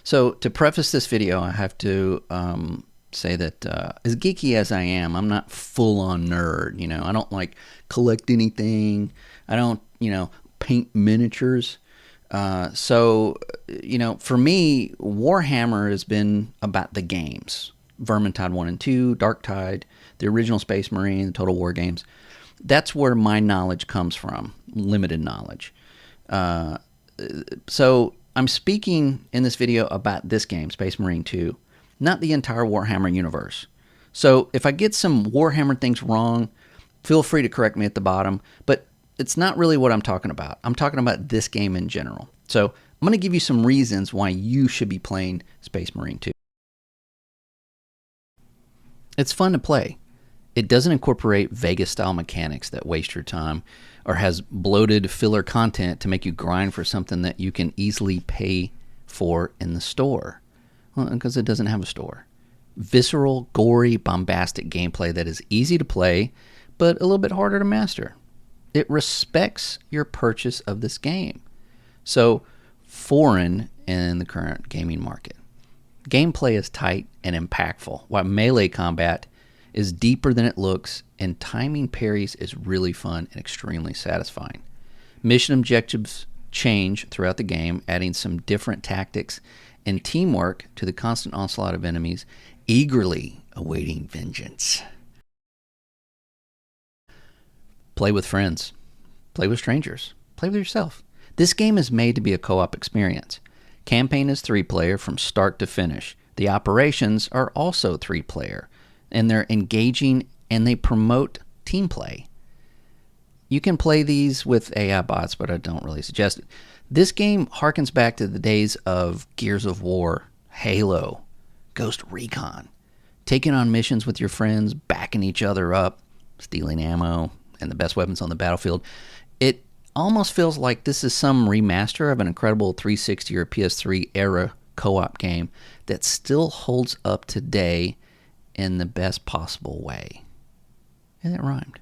So to preface this video, I have to say that as geeky as I am, I'm not full-on nerd. I don't like collect anything. I don't, paint miniatures. For me, Warhammer has been about the games. Vermintide 1 and 2, Darktide, the original Space Marine, the Total War games. That's where my knowledge comes from, limited knowledge. So I'm speaking in this video about this game, Space Marine 2, not the entire Warhammer universe. So if I get some Warhammer things wrong, feel free to correct me at the bottom, but it's not really what I'm talking about. I'm talking about this game in general. So I'm going to give you some reasons why you should be playing Space Marine 2. It's fun to play. It doesn't incorporate Vegas-style mechanics that waste your time or has bloated filler content to make you grind for something that you can easily pay for in the store. Well, because it doesn't have a store. Visceral, gory, bombastic gameplay that is easy to play, but a little bit harder to master. It respects your purchase of this game. So, foreign in the current gaming market. Gameplay is tight and impactful, while melee combat is deeper than it looks, and timing parries is really fun and extremely satisfying. Mission objectives change throughout the game, adding some different tactics and teamwork to the constant onslaught of enemies, eagerly awaiting vengeance. Play with friends. Play with strangers. Play with yourself. This game is made to be a co-op experience. Campaign is 3-player from start to finish. The operations are also 3-player, and they're engaging and they promote team play. You can play these with AI bots, but I don't really suggest it. This game harkens back to the days of Gears of War, Halo, Ghost Recon, taking on missions with your friends, backing each other up, stealing ammo, and the best weapons on the battlefield. It almost feels like this is some remaster of an incredible 360 or PS3 era co-op game that still holds up today in the best possible way. And that rhymed.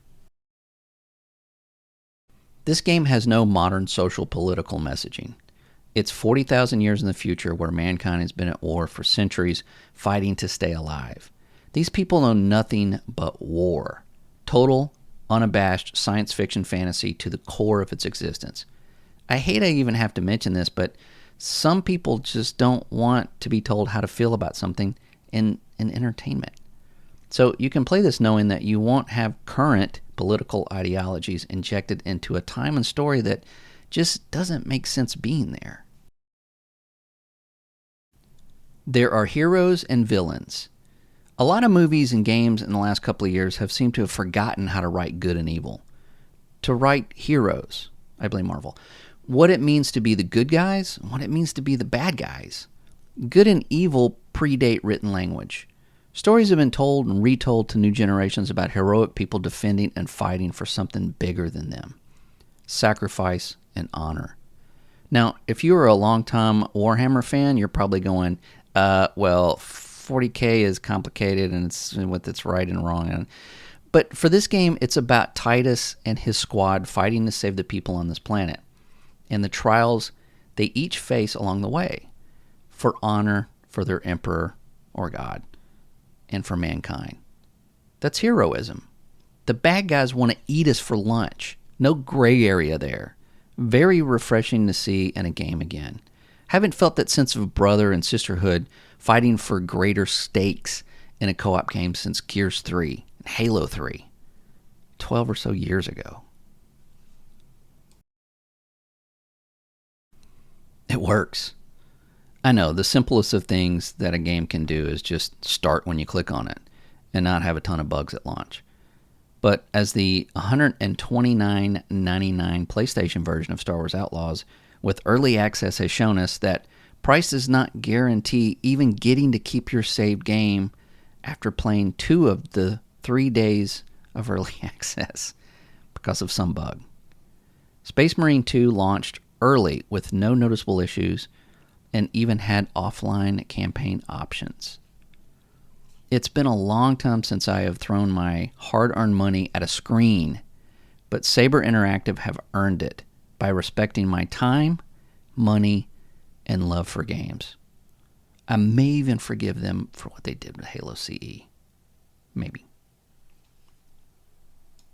This game has no modern social political messaging. It's 40,000 years in the future where mankind has been at war for centuries, fighting to stay alive. These people know nothing but war. Total, unabashed science fiction fantasy to the core of its existence. I hate I even have to mention this, but some people just don't want to be told how to feel about something in entertainment. So you can play this knowing that you won't have current political ideologies injected into a time and story that just doesn't make sense being there. There are heroes and villains. A lot of movies and games in the last couple of years have seemed to have forgotten how to write good and evil. To write heroes, I blame Marvel, what it means to be the good guys, what it means to be the bad guys. Good and evil predate written language. Stories have been told and retold to new generations about heroic people defending and fighting for something bigger than them. Sacrifice and honor. Now, if you are a longtime Warhammer fan, you're probably going, 40K is complicated and it's with its right and wrong. But for this game, it's about Titus and his squad fighting to save the people on this planet and the trials they each face along the way for honor for their emperor or god and for mankind. That's heroism. The bad guys want to eat us for lunch. No gray area there. Very refreshing to see in a game again. Haven't felt that sense of brother and sisterhood fighting for greater stakes in a co-op game since Gears 3 and Halo 3, 12 or so years ago. It works. I know, the simplest of things that a game can do is just start when you click on it and not have a ton of bugs at launch. But as the $129.99 PlayStation version of Star Wars Outlaws with early access has shown us, that price does not guarantee even getting to keep your saved game after playing 2 of the 3 days of early access because of some bug. Space Marine 2 launched early with no noticeable issues and even had offline campaign options. It's been a long time since I have thrown my hard-earned money at a screen, but Saber Interactive have earned it by respecting my time, money, and love for games. I may even forgive them for what they did with Halo CE. Maybe.